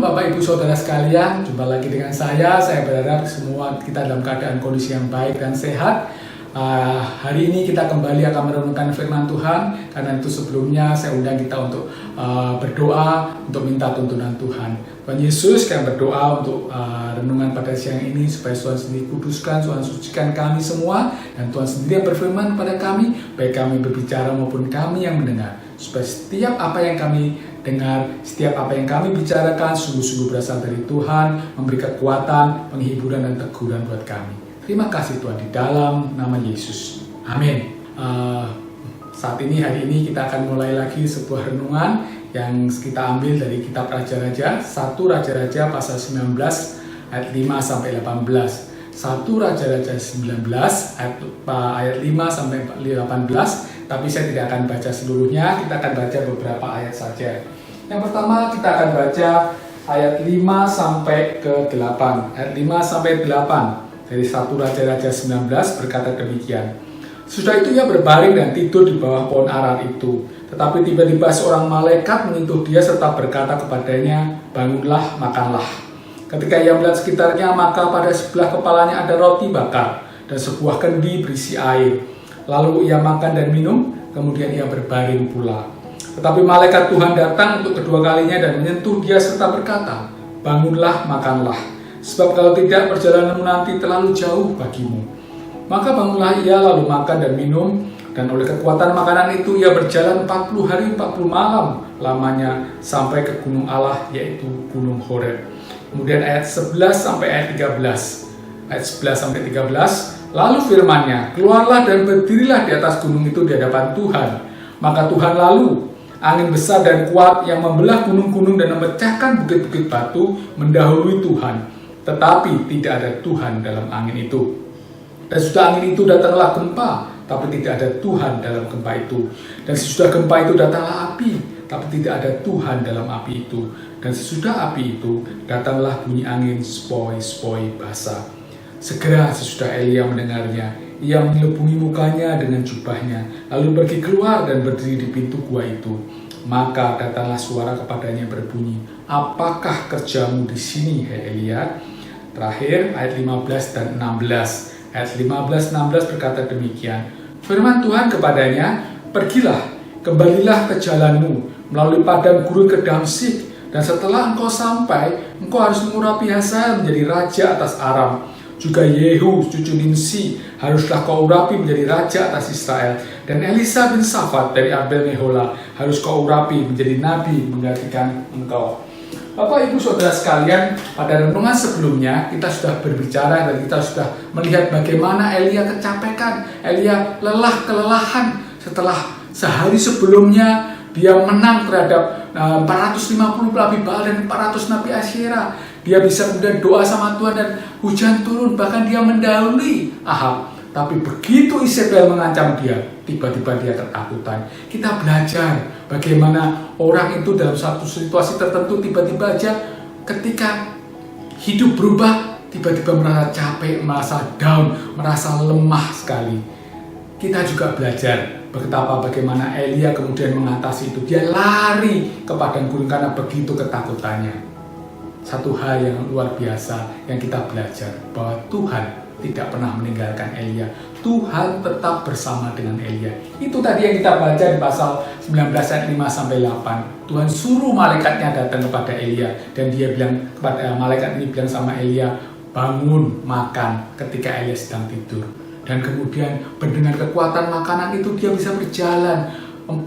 Bapak Ibu Saudara sekalian, jumpa lagi dengan saya. Saya berharap semua kita dalam keadaan kondisi yang baik dan sehat. Hari ini kita kembali akan merenungkan firman Tuhan. Karena itu sebelumnya saya undang kita untuk berdoa, untuk minta tuntunan Tuhan. Tuhan Yesus, kami berdoa untuk renungan pada siang ini, supaya Tuhan sendiri kuduskan, Tuhan sucikan kami semua, dan Tuhan sendiri yang berfirman kepada kami, baik kami berbicara maupun kami yang mendengar, supaya setiap apa yang kami dengar, setiap apa yang kami bicarakan sungguh-sungguh berasal dari Tuhan, memberi kekuatan, penghiburan dan teguran buat kami. Terima kasih Tuhan, di dalam nama Yesus. Amin. Hari ini kita akan mulai lagi sebuah renungan yang kita ambil dari kitab Raja-Raja, 1 Raja-Raja pasal 19 ayat 5 sampai 18. 1 Raja-Raja 19 ayat 5 sampai 18, tapi saya tidak akan baca seluruhnya, kita akan baca beberapa ayat saja. Yang pertama kita akan baca ayat 5 sampai ke 8. Ayat 5 sampai 8 dari 1 Raja-Raja 19 berkata demikian. Sudah itu ia berbaring dan tidur di bawah pohon arar itu. Tetapi tiba-tiba seorang malaikat menyentuh dia serta berkata kepadanya, bangunlah, makanlah. Ketika ia melihat sekitarnya, maka pada sebelah kepalanya ada roti bakar dan sebuah kendi berisi air. Lalu ia makan dan minum, kemudian ia berbaring pula. Tetapi malaikat Tuhan datang untuk kedua kalinya dan menyentuh dia serta berkata, bangunlah, makanlah. Sebab kalau tidak, perjalananmu nanti terlalu jauh bagimu. Maka bangunlah ia lalu makan dan minum, dan oleh kekuatan makanan itu ia berjalan 40 hari 40 malam lamanya sampai ke gunung Allah, yaitu gunung Horeb. Kemudian ayat 11 sampai ayat 13. Ayat 11 sampai 13, lalu firman-Nya, keluarlah dan berdirilah di atas gunung itu di hadapan Tuhan. Maka Tuhan lalu, angin besar dan kuat yang membelah gunung-gunung dan memecahkan bukit-bukit batu mendahului Tuhan. Tetapi tidak ada Tuhan dalam angin itu. Dan sesudah angin itu datanglah gempa, tapi tidak ada Tuhan dalam gempa itu. Dan sesudah gempa itu datanglah api, tapi tidak ada Tuhan dalam api itu. Dan sesudah api itu datanglah bunyi angin sepoi-sepoi basah. Segera sesudah Elia mendengarnya, ia menyelubungi mukanya dengan jubahnya, lalu pergi keluar dan berdiri di pintu gua itu. Maka datanglah suara kepadanya berbunyi, apakah kerjamu di sini, hai Elia? Terakhir ayat 15 dan 16. Ayat 15-16 berkata demikian. Firman Tuhan kepadanya, pergilah, kembalilah ke jalanmu, melalui padang gurun ke Damsyik, dan setelah engkau sampai, engkau harus mengurapi Hazael menjadi raja atas Aram. Juga Yehu, cucu Nimsi, haruslah kau urapi menjadi raja atas Israel. Dan Elisa bin Safat dari Abel Mehola, harus kau urapi menjadi nabi menggantikan engkau. Bapak Ibu Saudara sekalian, pada renungan sebelumnya kita sudah berbicara dan kita sudah melihat bagaimana Elia kecapekan, Elia kelelahan setelah sehari sebelumnya dia menang terhadap 450 nabi Baal dan 400 nabi Asyera. Dia bisa kemudian doa sama Tuhan dan hujan turun, bahkan dia mendahului Ahab. Tapi begitu Isabel mengancam dia, tiba-tiba dia ketakutan. Kita belajar bagaimana orang itu dalam satu situasi tertentu tiba-tiba aja ketika hidup berubah, tiba-tiba merasa capek, merasa down, merasa lemah sekali. Kita juga belajar betapa bagaimana Elia kemudian mengatasi itu. Dia lari ke padang gurun karena begitu ketakutannya. Satu hal yang luar biasa yang kita belajar, bahwa Tuhan tidak pernah meninggalkan Elia. Tuhan tetap bersama dengan Elia. Itu tadi yang kita baca di pasal 19 ayat 5 sampai 8. Tuhan suruh malaikatnya datang kepada Elia, dan dia bilang kepada malaikat ini bilang sama Elia, bangun makan, ketika Elia sedang tidur. Dan kemudian dengan kekuatan makanan itu dia bisa berjalan 40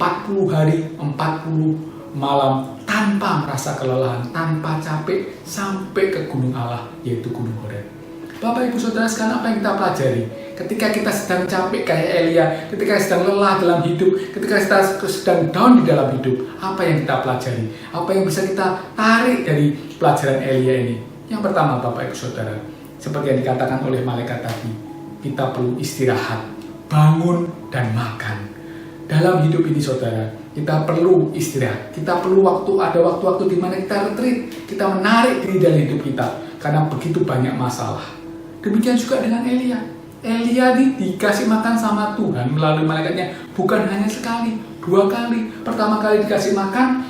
hari 40 malam tanpa merasa kelelahan, tanpa capek, sampai ke gunung Allah, yaitu gunung Horeb. Bapak Ibu Saudara sekalian, apa yang kita pelajari? Ketika kita sedang capek kayak Elia, ketika sedang lelah dalam hidup, ketika kita sedang down di dalam hidup, apa yang kita pelajari? Apa yang bisa kita tarik dari pelajaran Elia ini? Yang pertama Bapak Ibu Saudara, seperti yang dikatakan oleh malaikat tadi, kita perlu istirahat, bangun dan makan. Dalam hidup ini Saudara, kita perlu istirahat. Kita perlu ada waktu-waktu di mana kita retreat, kita menarik diri dari hidup kita karena begitu banyak masalah. Demikian juga dengan Elia. Elia dikasih makan sama Tuhan melalui malaikatnya bukan hanya sekali, 2 kali. Pertama kali dikasih makan,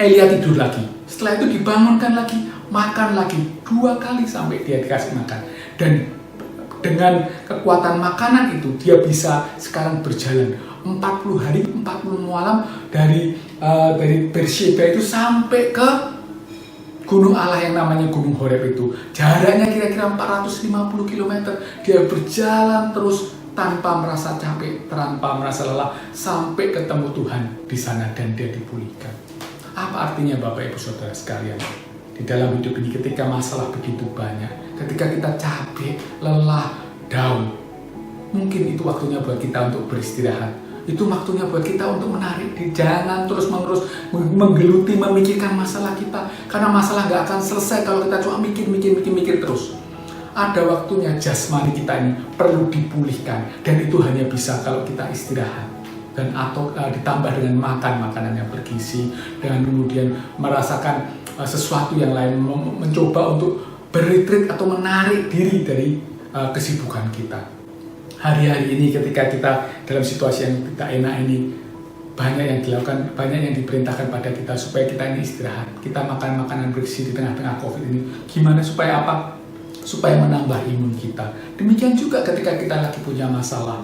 Elia tidur lagi. Setelah itu dibangunkan lagi, makan lagi 2 kali sampai dia dikasih makan. Dan dengan kekuatan makanan itu dia bisa sekarang berjalan 40 hari 40 malam dari Beersheba itu sampai ke Gunung Allah yang namanya Gunung Horeb itu. Jaraknya kira-kira 450 km. Dia berjalan terus tanpa merasa capek, tanpa merasa lelah, sampai ketemu Tuhan di sana dan dia dipulihkan. Apa artinya Bapak Ibu Saudara sekalian? Di dalam hidup ini ketika masalah begitu banyak, ketika kita capek, lelah, down, mungkin itu waktunya buat kita untuk beristirahat. Itu waktunya buat kita untuk menarik diri. Jangan terus-menerus menggeluti, memikirkan masalah kita. Karena masalah gak akan selesai kalau kita cuma mikir terus. Ada waktunya jasmani kita ini perlu dipulihkan. Dan itu hanya bisa kalau kita istirahat. Dan atau ditambah dengan makan makanan yang bergizi. Dengan kemudian merasakan sesuatu yang lain. Mencoba untuk berretreat atau menarik diri dari kesibukan kita. Hari-hari ini ketika kita dalam situasi yang tidak enak ini, banyak yang dilakukan, banyak yang diperintahkan pada kita supaya kita ini istirahat. Kita makan makanan bergizi di tengah-tengah COVID ini. Gimana supaya apa? Supaya menambah imun kita. Demikian juga ketika kita lagi punya masalah,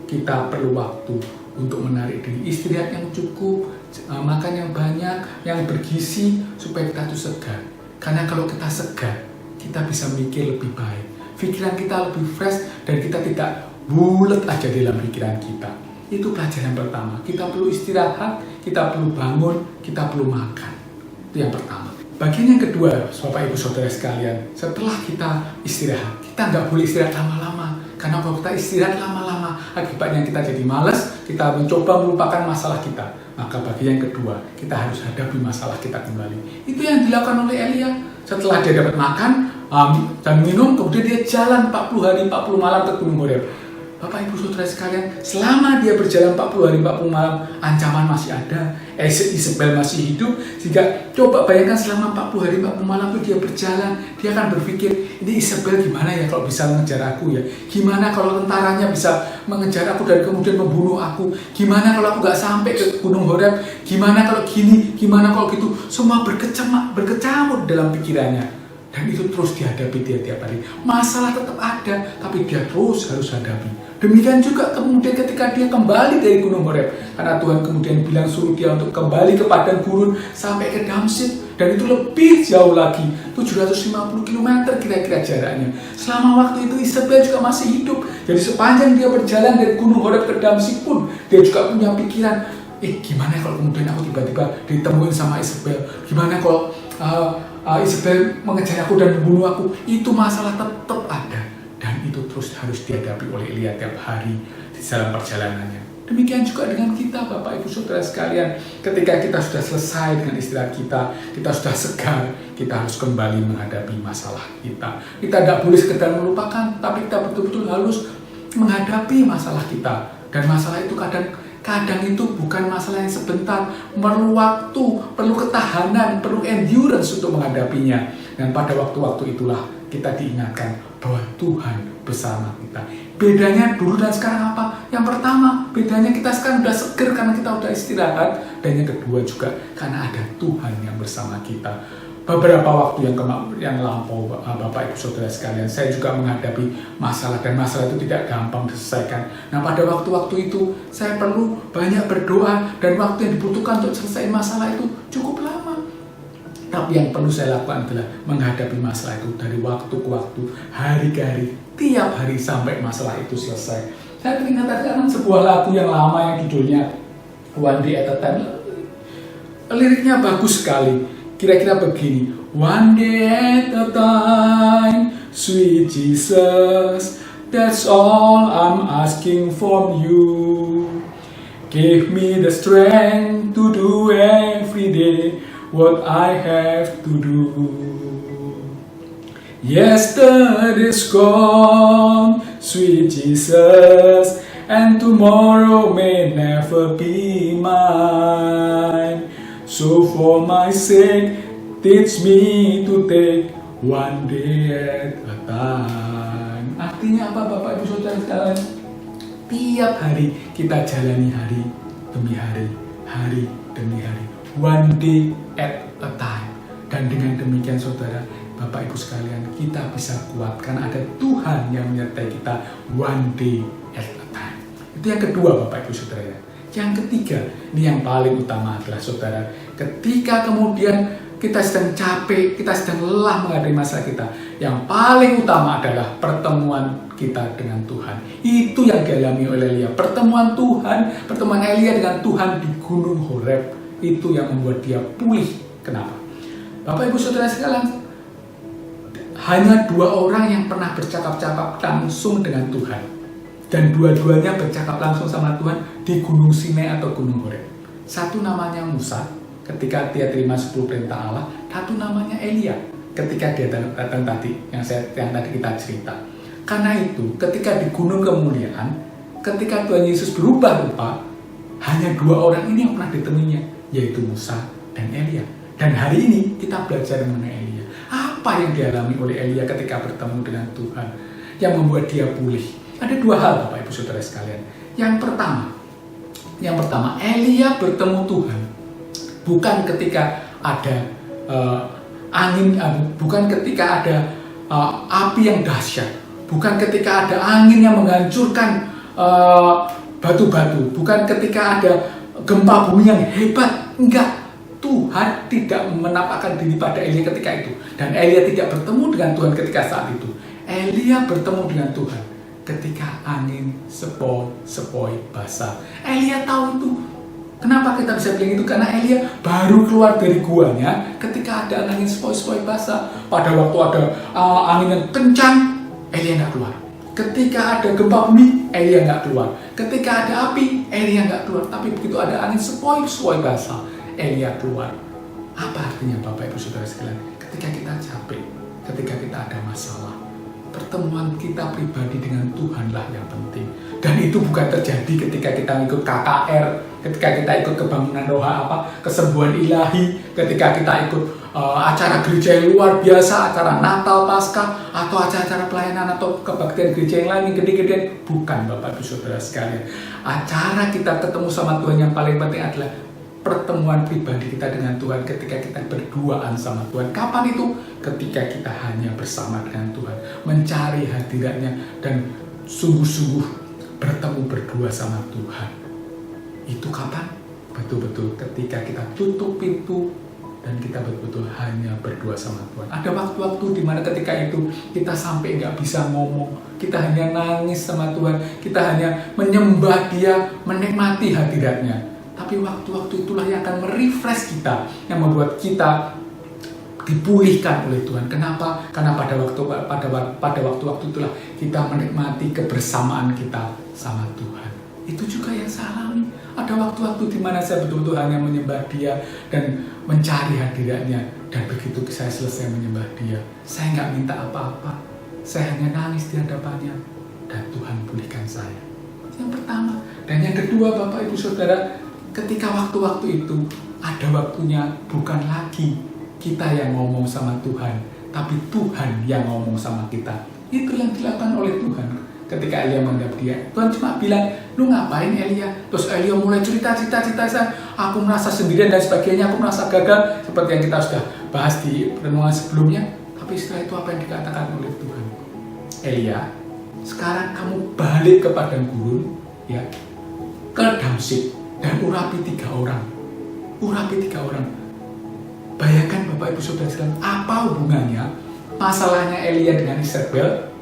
kita perlu waktu untuk menarik diri. Istirahat yang cukup, makan yang banyak, yang bergizi supaya kita tuh segar. Karena kalau kita segar, kita bisa mikir lebih baik. Pikiran kita lebih fresh dan kita tidak bulet aja dalam pikiran kita. Itu pelajaran pertama. Kita perlu istirahat, kita perlu bangun, kita perlu makan. Itu yang pertama. Bagian yang kedua, Bapak Ibu Saudara sekalian, setelah kita istirahat, kita nggak boleh istirahat lama-lama. Karena kalau kita istirahat lama-lama, akibatnya kita jadi malas, kita mencoba melupakan masalah kita. Maka bagian yang kedua, kita harus hadapi masalah kita kembali. Itu yang dilakukan oleh Elia. Setelah dia dapat makan dan minum, kemudian dia jalan 40 hari 40 malam ke Gunung Horeb. Bapak Ibu Saudara sekalian, selama dia berjalan 40 hari 40 malam, ancaman masih ada, Isabel masih hidup. Sehingga coba bayangkan selama 40 hari 40 malam itu dia berjalan, dia akan berpikir, ini Isabel gimana ya kalau bisa mengejar aku ya? Gimana kalau tentaranya bisa mengejar aku dan kemudian membunuh aku? Gimana kalau aku gak sampai ke Gunung Horeb? Gimana kalau gini? Gimana kalau gitu? Semua berkecamuk dalam pikirannya. Dan itu terus dihadapi tiap hari. Masalah tetap ada, tapi dia terus harus hadapi. Demikian juga kemudian ketika dia kembali dari Gunung Horeb. Karena Tuhan kemudian bilang suruh dia untuk kembali ke padang gurun sampai ke Damsyik. Dan itu lebih jauh lagi, 750 km kira-kira jaraknya. Selama waktu itu Isabel juga masih hidup. Jadi sepanjang dia berjalan dari Gunung Horeb ke Damsyik pun, dia juga punya pikiran, gimana kalau kemudian aku tiba-tiba ditemuin sama Isabel? Gimana kalau Isabel mengejar aku dan membunuh aku? Itu masalah tetap ada. Dan itu terus harus dihadapi oleh Elia tiap hari di dalam perjalanannya. Demikian juga dengan kita, Bapak Ibu Saudara sekalian. Ketika kita sudah selesai dengan istirahat kita sudah segar, kita harus kembali menghadapi masalah kita. Kita tidak boleh sekedar melupakan, tapi kita betul-betul harus menghadapi masalah kita. Dan masalah itu kadang itu bukan masalah yang sebentar, perlu waktu, perlu ketahanan, perlu endurance untuk menghadapinya. Dan pada waktu-waktu itulah kita diingatkan bahwa Tuhan bersama kita. Bedanya dulu dan sekarang apa? Yang pertama, bedanya kita sekarang sudah seger karena kita sudah istirahat. Dan yang kedua juga karena ada Tuhan yang bersama kita. Beberapa waktu yang lampau, Bapak Ibu Saudara sekalian, saya juga menghadapi masalah, dan masalah itu tidak gampang diselesaikan. Nah, pada waktu-waktu itu saya perlu banyak berdoa, dan waktu yang dibutuhkan untuk selesai masalah itu cukup lama. Tapi yang perlu saya lakukan adalah menghadapi masalah itu dari waktu ke waktu, hari ke hari, tiap hari sampai masalah itu selesai. Saya teringat dengan sebuah lagu yang lama yang judulnya One Day at a Time. Liriknya bagus sekali. Kira-kira begini, one day at a time, sweet Jesus, that's all I'm asking from you. Give me the strength to do every day what I have to do. Yesterday's gone, sweet Jesus, and tomorrow may never be mine. So for my sake, teach me to take one day at a time. Artinya apa, Bapak Ibu Saudara sekalian? Tiap hari kita jalani hari demi hari, hari demi hari. one day at a time. Dan dengan demikian saudara, Bapak Ibu sekalian, kita bisa kuat karena ada Tuhan yang menyertai kita one day at a time. Itu yang kedua Bapak Ibu saudara. Yang ketiga, ini yang paling utama adalah saudara, ketika kemudian kita sedang capek, kita sedang lelah menghadapi masalah kita, yang paling utama adalah pertemuan kita dengan Tuhan. Itu yang dialami oleh Elia. Pertemuan Elia dengan Tuhan di Gunung Horeb, itu yang membuat dia pulih. Kenapa? Bapak Ibu saudara sekalian, hanya 2 orang yang pernah bercakap-cakap langsung dengan Tuhan, dan dua-duanya bercakap langsung sama Tuhan di Gunung Sinai atau Gunung Horeb. Satu namanya Musa, ketika dia terima 10 perintah Allah. Satu namanya Elia, ketika dia datang tadi, yang tadi kita cerita. Karena itu, ketika di Gunung Kemuliaan, ketika Tuhan Yesus berubah rupa, hanya 2 orang ini yang pernah ditemuinya, yaitu Musa dan Elia. Dan hari ini kita belajar mengenai Elia. Apa yang dialami oleh Elia ketika bertemu dengan Tuhan yang membuat dia pulih? Ada 2 hal Bapak Ibu saudara sekalian. Yang pertama, Elia bertemu Tuhan bukan ketika ada angin, bukan ketika ada api yang dahsyat, bukan ketika ada angin yang menghancurkan batu-batu, bukan ketika ada gempa bumi yang hebat. Enggak. Tuhan tidak menampakkan diri pada Elia ketika itu. Dan Elia tidak bertemu dengan Tuhan ketika saat itu. Elia bertemu dengan Tuhan ketika angin sepoi-sepoi basah. Elia tahu itu. Kenapa kita bisa bilang itu? Karena Elia baru keluar dari guanya ketika ada angin sepoi-sepoi basah. Pada waktu ada angin yang kencang, Elia nggak keluar. Ketika ada gempa bumi, Elia nggak keluar. Ketika ada api, Elia nggak keluar. Tapi begitu ada angin sepoi-sepoi basah, Elia keluar. Apa artinya Bapak Ibu saudara sekalian? Ketika kita capek, ketika kita ada masalah, pertemuan kita pribadi dengan Tuhanlah yang penting. Dan itu bukan terjadi ketika kita ikut KKR, ketika kita ikut kebangunan roha kesembuhan ilahi, ketika kita ikut acara gereja yang luar biasa, acara Natal, Paskah, atau acara-acara pelayanan atau kebaktian gereja yang lain yang gede-gedean. Bukan Bapak Ibu saudara sekalian. Acara kita ketemu sama Tuhan yang paling penting adalah pertemuan pribadi kita dengan Tuhan, ketika kita berduaan sama Tuhan. Kapan itu? Ketika kita hanya bersama dengan Tuhan, mencari hadiratnya dan sungguh-sungguh bertemu berdua sama Tuhan. Itu kapan? Betul-betul ketika kita tutup pintu dan kita betul-betul hanya berdua sama Tuhan. Ada waktu-waktu di mana ketika itu kita sampai nggak bisa ngomong, kita hanya nangis sama Tuhan, kita hanya menyembah Dia, menikmati hadiratnya. Tapi waktu-waktu itulah yang akan merefresh kita, yang membuat kita dipulihkan oleh Tuhan. Kenapa? Karena pada waktu-waktu itulah kita menikmati kebersamaan kita sama Tuhan. Itu juga yang saya alami. Ada waktu-waktu di mana saya betul-betul hanya menyembah Dia dan mencari hadiratnya. Dan begitu saya selesai menyembah Dia, saya nggak minta apa-apa. Saya hanya nangis di hadapannya dan Tuhan pulihkan saya. Yang pertama. Dan yang kedua Bapak Ibu Saudara, ketika waktu-waktu itu ada waktunya bukan lagi kita yang ngomong sama Tuhan, tapi Tuhan yang ngomong sama kita. Itu yang dilakukan oleh Tuhan. Ketika Elia menghadap Dia, Tuhan cuma bilang, "Lu ngapain Elia?" Terus Elia mulai cerita, aku merasa sendirian dan sebagainya, aku merasa gagal, seperti yang kita sudah bahas di renungan sebelumnya. Tapi setelah itu apa yang dikatakan oleh Tuhan? Elia, sekarang kamu balik ke padang gurun, ya, ke Damsyik, dan urapi 3 orang. Bayangkan Bapak Ibu Saudara sekalian, apa hubungannya masalahnya Elia dengan Isabel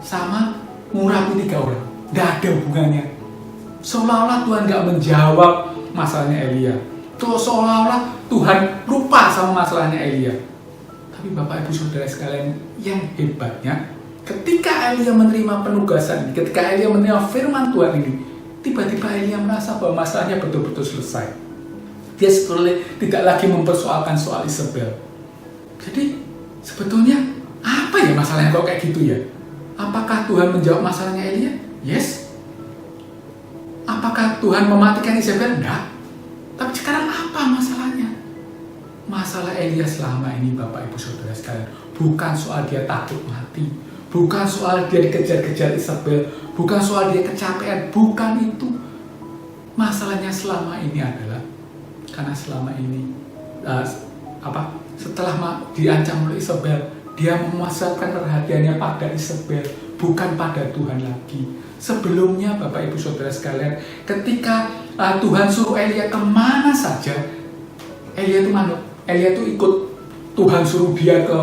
sama ngurapi 3 orang? Tidak ada hubungannya. Seolah-olah Tuhan gak menjawab masalahnya Elia. Seolah-olah Tuhan lupa sama masalahnya Elia. Tapi Bapak Ibu Saudara sekalian, yang hebatnya ketika Elia menerima penugasan ini, ketika Elia menerima firman Tuhan ini, tiba-tiba Elia merasa bahwa masalahnya betul-betul selesai. Dia sebetulnya tidak lagi mempersoalkan soal Isabel. Jadi sebetulnya apa ya masalahnya kok kayak gitu ya? Apakah Tuhan menjawab masalahnya Elia? Yes. Apakah Tuhan mematikan Isabel? Enggak. Tapi sekarang apa masalahnya? Masalah Elia selama ini Bapak Ibu Saudara sekalian bukan soal dia takut mati, bukan soal dia dikejar-kejar Isabel, bukan soal dia kecapean, bukan itu. Masalahnya selama ini adalah Karena selama ini setelah diancam oleh Isabel, dia memusatkan perhatiannya pada Isabel, bukan pada Tuhan lagi. Sebelumnya Bapak Ibu Saudara sekalian, ketika Tuhan suruh Elia kemana saja, Elia itu manut. Elia itu ikut. Tuhan suruh dia ke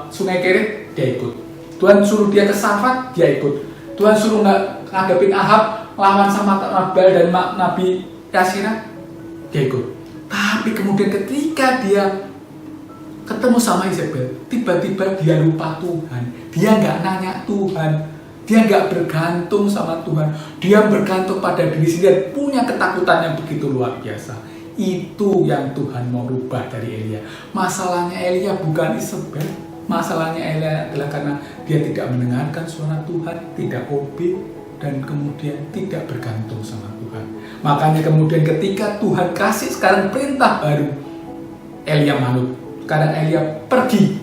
Sungai Kerit, dia ikut. Tuhan suruh dia ke Safat, dia ikut. Tuhan suruh ngadepin Ahab, lawan sama Nabal dan Nabi Yasira, dia ikut. Tapi kemudian ketika dia ketemu sama Isabel, tiba-tiba dia lupa Tuhan. Dia nggak nanya Tuhan. Dia nggak bergantung sama Tuhan. Dia bergantung pada diri sendiri, punya ketakutan yang begitu luar biasa. Itu yang Tuhan mau rubah dari Elia. Masalahnya Elia bukan Isabel. Masalahnya Elia adalah karena dia tidak mendengarkan suara Tuhan, tidak obey, dan kemudian tidak bergantung sama Tuhan. Makanya kemudian ketika Tuhan kasih sekarang perintah baru, Elia manut. Sekarang Elia pergi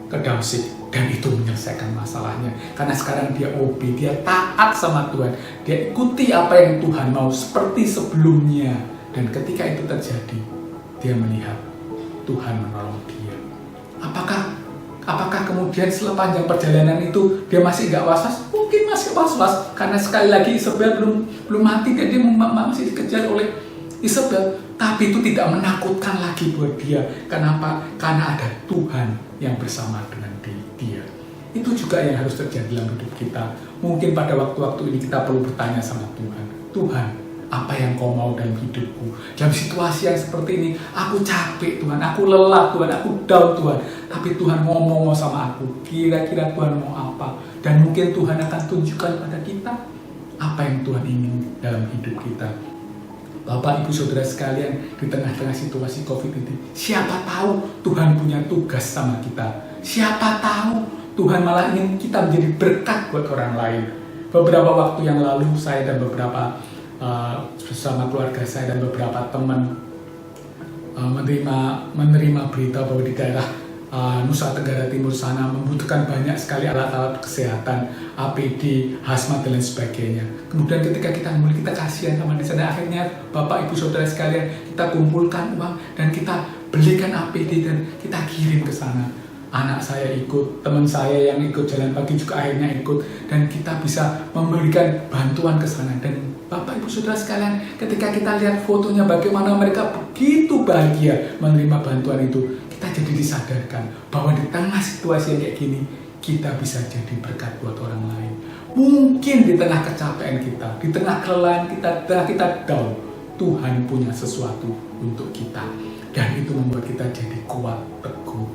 ke Damsyik, dan itu menyelesaikan masalahnya. Karena sekarang dia obey, dia taat sama Tuhan. Dia ikuti apa yang Tuhan mau seperti sebelumnya. Dan ketika itu terjadi, dia melihat Tuhan menolong dia. Apakah kemudian sepanjang perjalanan itu dia masih nggak was-was? Mungkin masih was-was, karena sekali lagi Isabel belum mati dan dia masih dikejar oleh Isabel. Tapi itu tidak menakutkan lagi buat dia. Kenapa? Karena ada Tuhan yang bersama dengan dia. Itu juga yang harus terjadi dalam hidup kita. Mungkin pada waktu-waktu ini kita perlu bertanya sama Tuhan. Tuhan, apa yang kau mau dalam hidupku? Dalam situasi yang seperti ini, aku capek Tuhan, aku lelah Tuhan, aku down Tuhan. Tapi Tuhan ngomong sama aku, kira-kira Tuhan mau apa? Dan mungkin Tuhan akan tunjukkan pada kita apa yang Tuhan ingin dalam hidup kita. Bapak Ibu Saudara sekalian, di tengah-tengah situasi COVID ini, siapa tahu Tuhan punya tugas sama kita. Siapa tahu Tuhan malah ingin kita menjadi berkat buat orang lain. Beberapa waktu yang lalu, saya dan beberapa bersama keluarga saya dan beberapa teman menerima berita bahwa di daerah Nusa Tenggara Timur sana membutuhkan banyak sekali alat-alat kesehatan, APD, hazmat dan lain sebagainya. Kemudian ketika kita kasihan sama di sana, akhirnya Bapak Ibu Saudara sekalian, kita kumpulkan uang dan kita belikan APD dan kita kirim ke sana. Anak saya ikut, teman saya yang ikut jalan pagi juga akhirnya ikut, dan kita bisa memberikan bantuan ke sana. Dan Bapak Ibu Saudara sekalian, ketika kita lihat fotonya bagaimana mereka begitu bahagia menerima bantuan itu, kita jadi disadarkan bahwa di tengah situasi yang kayak gini, kita bisa jadi berkat buat orang lain. Mungkin di tengah kecapean kita, di tengah kelelahan kita down, Tuhan punya sesuatu untuk kita, dan itu membuat kita jadi kuat, teguh.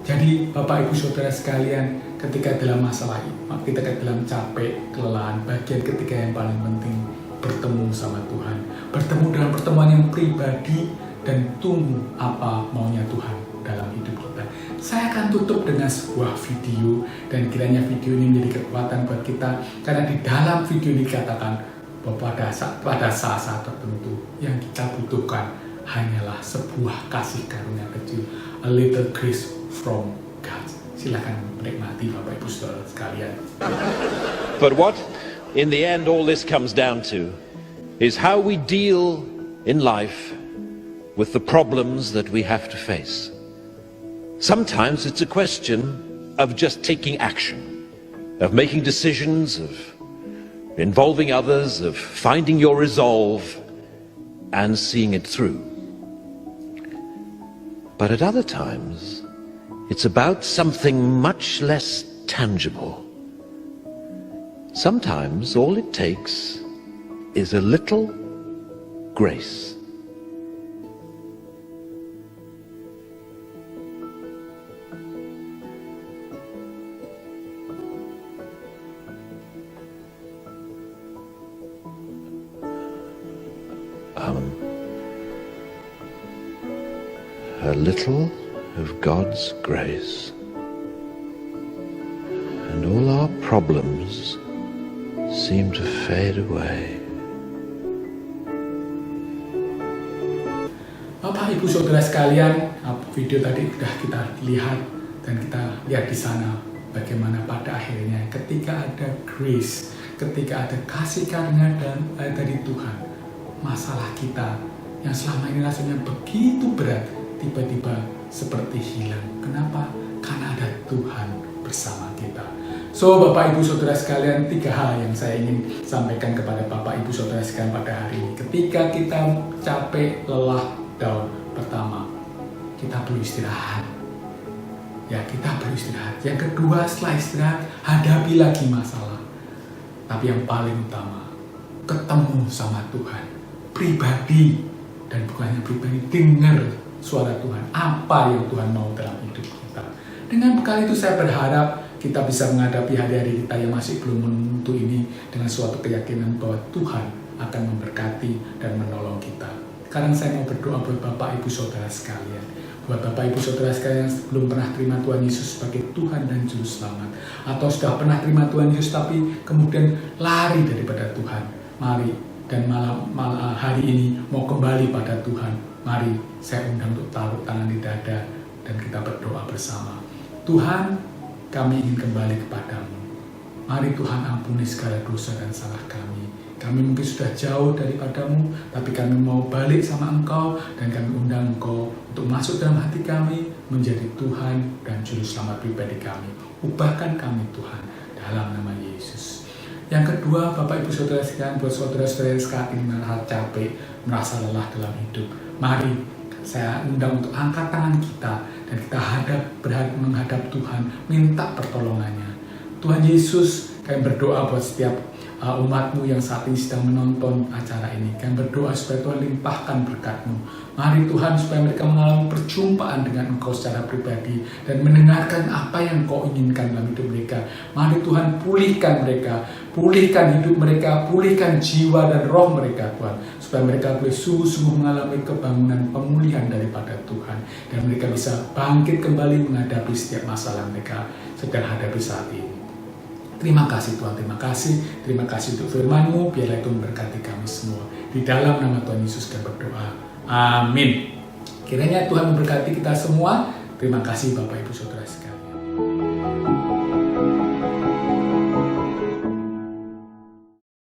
Jadi Bapak Ibu Saudara sekalian, ketika dalam masalah ini, ketika dalam capek, kelelahan, bagian ketiga yang paling penting, bertemu sama Tuhan. Bertemu dalam pertemuan yang pribadi dan tunggu apa maunya Tuhan dalam hidup kita. Saya akan tutup dengan sebuah video, dan kiranya video ini menjadi kekuatan buat kita, karena di dalam video ini dikatakan bahwa pada saat-saat tertentu yang kita butuhkan hanyalah sebuah kasih karunia kecil, a little grace from God. Silakan menikmati Bapak Ibu Saudara sekalian. But what in the end all this comes down to is how we deal in life with the problems that we have to face. Sometimes it's a question of just taking action, of making decisions, of involving others, of finding your resolve and seeing it through. But at other times, it's about something much less tangible. Sometimes all it takes is a little grace. A little of God's grace, and all our problems seem to fade away. Bapak Ibu Saudara sekalian, video tadi sudah kita lihat, dan kita lihat di sana bagaimana pada akhirnya ketika ada grace, ketika ada kasih karunia dari Tuhan, masalah kita yang selama ini rasanya begitu berat, tiba-tiba seperti hilang. Kenapa? Karena ada Tuhan bersama kita. So, Bapak Ibu Saudara sekalian, 3 hal yang saya ingin sampaikan kepada Bapak Ibu Saudara sekalian pada hari ini. Ketika kita capek, lelah, down, pertama, kita perlu istirahat. Ya, kita perlu istirahat. Yang kedua, setelah istirahat, hadapi lagi masalah. Tapi yang paling utama, ketemu sama Tuhan. Pribadi. Dan bukannya pribadi, dengar suara Tuhan. Apa yang Tuhan mau dalam hidup kita. Dengan bekal itu saya berharap kita bisa menghadapi hari-hari kita yang masih belum menentu ini dengan suatu keyakinan bahwa Tuhan akan memberkati dan menolong kita. Sekarang saya mau berdoa buat Bapak Ibu Saudara sekalian. Buat Bapak Ibu Saudara sekalian yang belum pernah terima Tuhan Yesus sebagai Tuhan dan Juru Selamat. Atau sudah pernah terima Tuhan Yesus tapi kemudian lari daripada Tuhan. Mari. Dan malam hari ini mau kembali pada Tuhan. Mari saya undang untuk taruh tangan di dada dan kita berdoa bersama. Tuhan, kami ingin kembali kepadamu. Mari Tuhan ampuni segala dosa dan salah kami. Kami mungkin sudah jauh daripadamu, tapi kami mau balik sama Engkau dan kami undang Engkau untuk masuk dalam hati kami menjadi Tuhan dan Juru Selamat pribadi kami. Ubahkan kami Tuhan dalam nama Yesus. Yang kedua, Bapak Ibu Saudara sekalian, buat saudara-saudara yang sekarang ini merasa capek, merasa lelah dalam hidup, mari saya undang untuk angkat tangan kita dan kita menghadap Tuhan, minta pertolongannya. Tuhan Yesus, kami berdoa buat setiap umatmu yang saat ini sedang menonton acara ini. Kami berdoa supaya Tuhan limpahkan berkat-Mu. Mari Tuhan supaya mereka mengalami perjumpaan dengan Engkau secara pribadi dan mendengarkan apa yang Engkau inginkan dalam hidup mereka. Mari Tuhan pulihkan mereka, pulihkan hidup mereka, pulihkan jiwa dan roh mereka Tuhan. Supaya mereka boleh sungguh-sungguh mengalami kebangunan pemulihan daripada Tuhan. Dan mereka bisa bangkit kembali menghadapi setiap masalah mereka sedang hadapi saat ini. Terima kasih Tuhan, terima kasih untuk firman-Mu, biarlah itu memberkati kami semua. Di dalam nama Tuhan Yesus kami berdoa, amin. Kiranya Tuhan memberkati kita semua. Terima kasih Bapak Ibu Saudara sekalian.